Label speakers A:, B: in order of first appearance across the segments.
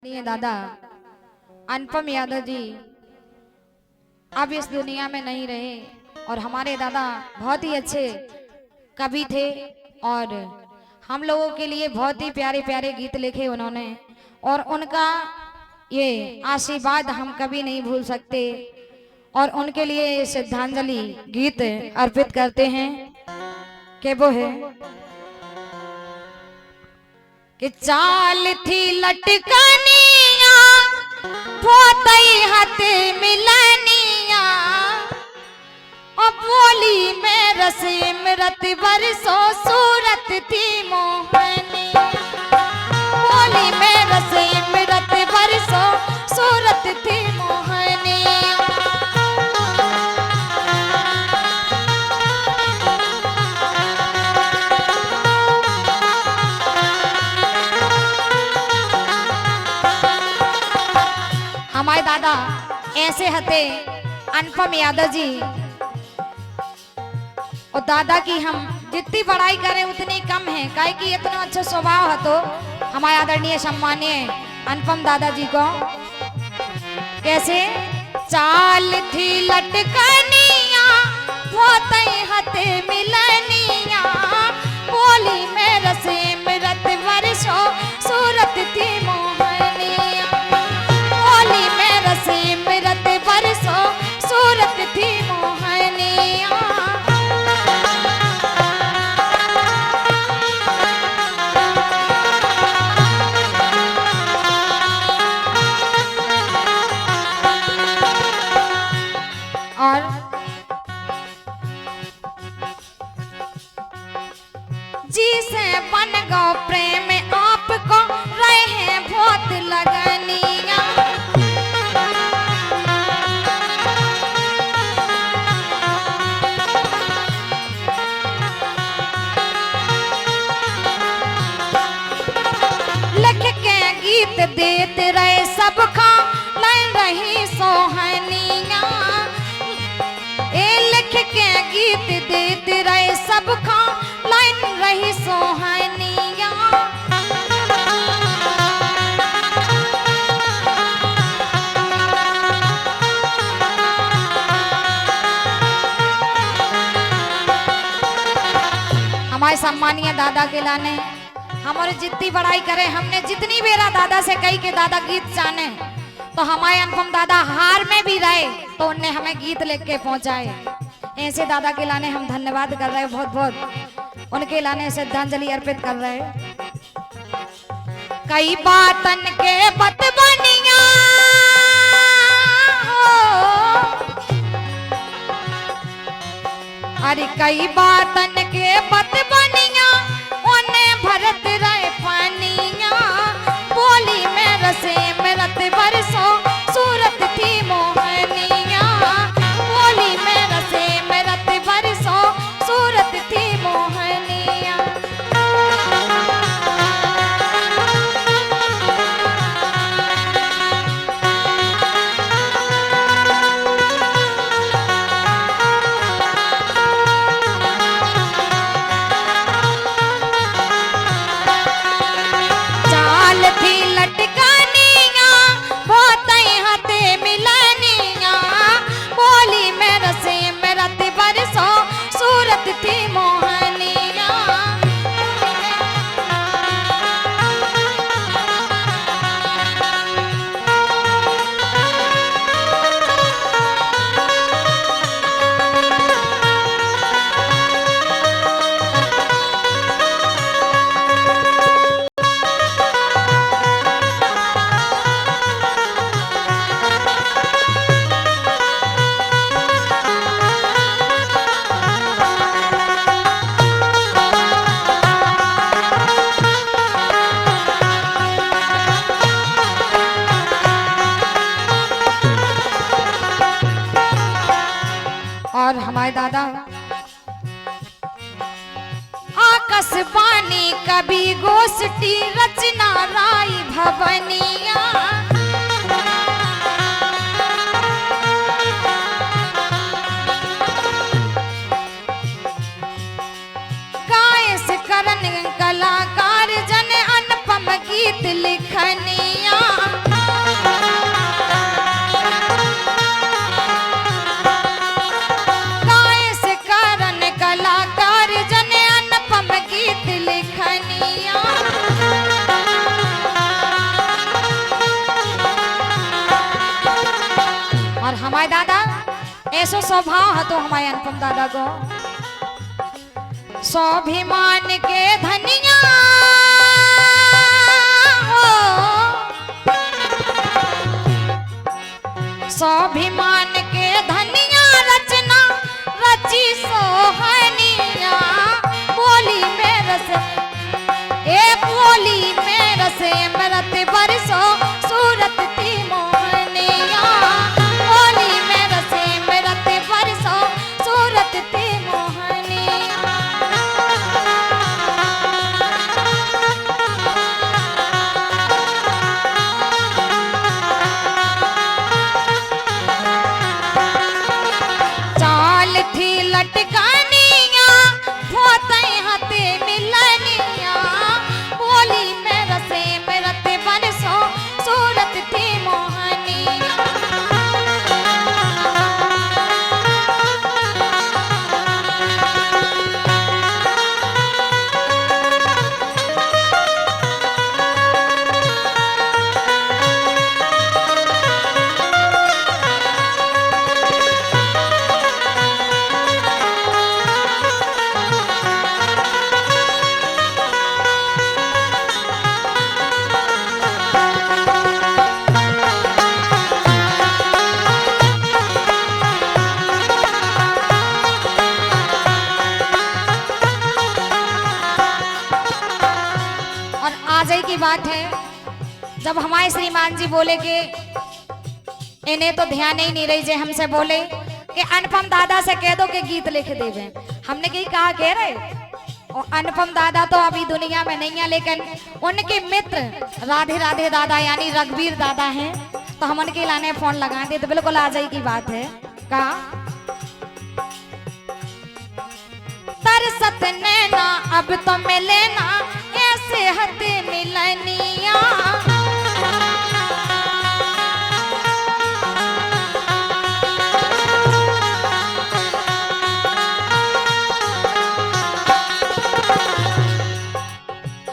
A: दादा अनुपम यादव जी अब इस दुनिया में नहीं रहे और हमारे दादा बहुत ही अच्छे कवि थे और हम लोगों के लिए बहुत ही प्यारे प्यारे गीत लिखे उन्होंने और उनका ये आशीर्वाद हम कभी नहीं भूल सकते और उनके लिए श्रद्धांजलि गीत अर्पित करते हैं कि वो है कि चाल थी लटकनिया पोतई हाथ मिलनिया और बोली में रस मृत बरसो सूरत थी मोहनी बोली में रस मृत बरसो सूरत थी मोहनी। हमारे दादा ऐसे हते अनुपम यादव जी और दादा की हम जितनी बड़ाई करें उतनी कम है काहे कि इतना अच्छा स्वभाव है तो हमारे आदरणीय सम्मानीय अनुपम दादाजी को कैसे चाल थी लटकनिया पोतई हते मिलनिया बोली में रसे मृत वर्षो सूरत थी मोहनी बोली में रसे मृत वर्षो सूरत थी मोहनिया। और जी से बन गो प्रेम आपको रहे बहुत लगनिया लिख के गीत देते रहे सब खा लाइन रही सोहनिया लिख के गीत देते रहे सब खा लाइन रही सोहनिया। हमारे सम्मानीय दादा के लाने हमारे जितनी बड़ाई करे हमने जितनी बेरा दादा से कही के दादा गीत जाने तो हमारे अनुपम दादा हार में भी रहे तो उनने हमें गीत लिख के पहुंचाए। ऐसे दादा के लाने हम धन्यवाद कर रहे हैं बहुत बहुत उनके लाने श्रद्धांजलि अर्पित कर रहे हैं। कई बातन के बतबनिया अरे कई बातन के बतबनिया उन्हें भरत रहे पानिया बोली में रसे मृत बरसो सूरत थी मोहनिया बोली में रसे मृत बरसो सूरत थी मोहनिया। चाल थी लटकनिया पोतई हाथे मिलनिया बोली में रसे मृत बरसो सूरत थी मोहनिया। और हमारे दादा आकाशवाणी कवि गोष्ठी रचना राय भवनिया गायस करण कलाकार जन अनुपम गीत लिखनिया स्वभाव है तो हमारे अनुपम दादा को स्वाभिमान के धनिया स्वाभिमान के धनिया रचना रची सोहनिया बोली में रस एक बोली में रसे मरत बरसो सूरत थी मोहनिया बोली में रसे मरत बरसो सूरत थी मोहनिया। चाल थी लटकानिया होते हते मिलनिया बोली में रसे मरत बरसो सूरत थी मोहनिया। और आज ही की बात है जब हमारे श्रीमान जी बोले कि इन्हें तो ध्यान ही नहीं रही जे हमसे बोले कि अनुपम दादा से कह दो कि गीत लिख देवे। हमने कही कहा कह रहे और अनुपम दादा तो अभी दुनिया में नहीं है लेकिन उनके मित्र राधे राधे दादा यानी रघुवीर दादा हैं तो हम उनके लाने फोन लगा दिए तो बिल्कुल आज ही की बात है। कहा तरसत नैना अब तो मिले ना ऐसे हते मिलनिया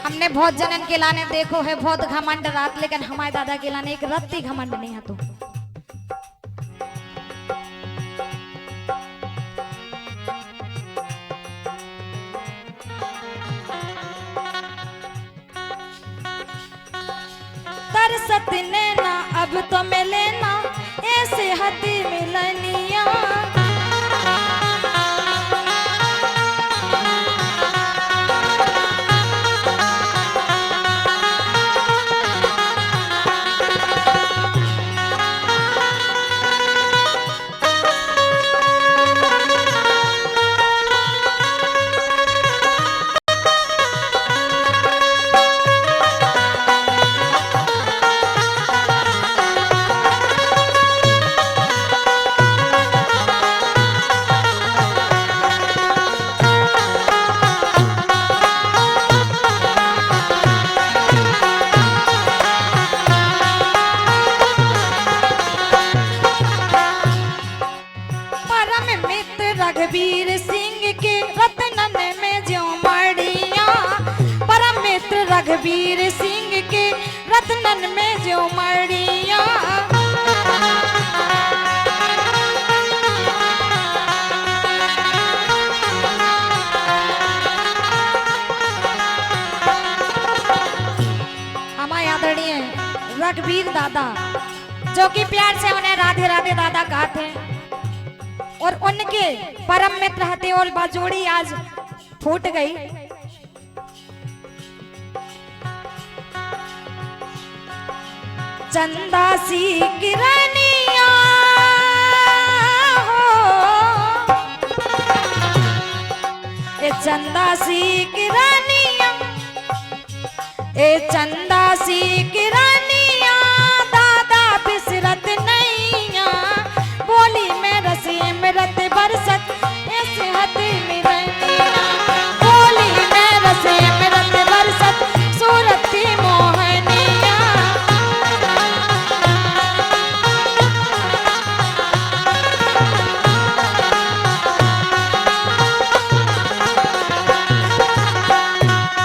A: हमने बहुत जनन के लाने देखो है बहुत घमंड रात लेकिन हमारे दादा के लाने एक रत्ती घमंड नहीं है तो तरसत नैना अब तो मिले ना ऐसे हती मिलनिया रघुवीर सिंह के रत्नन में जो मड़िया परम मित्र रघुवीर सिंह के रत्नन में जो मड़िया हमारे आदरणीय रघुवीर दादा जो कि प्यार से उन्हें राधे राधे दादा कहते हैं और उनके परम मित्र हते और बाजोड़ी आज फूट गई। चंदा सी किरनिया हो ए चंदा सी किरनिया ए चंदा सी किरनिया दादा बिसरत नैया बोली में रसी मरत बरसत ऐसे हते मिलनिया बोली में रसी मरत बरसत सूरत थी मोहनिया।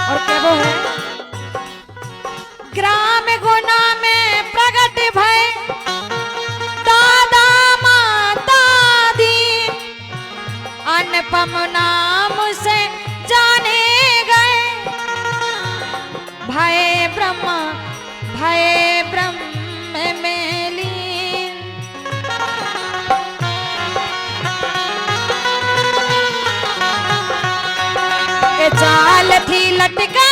A: और क्या वो है ग्राम गुना लटका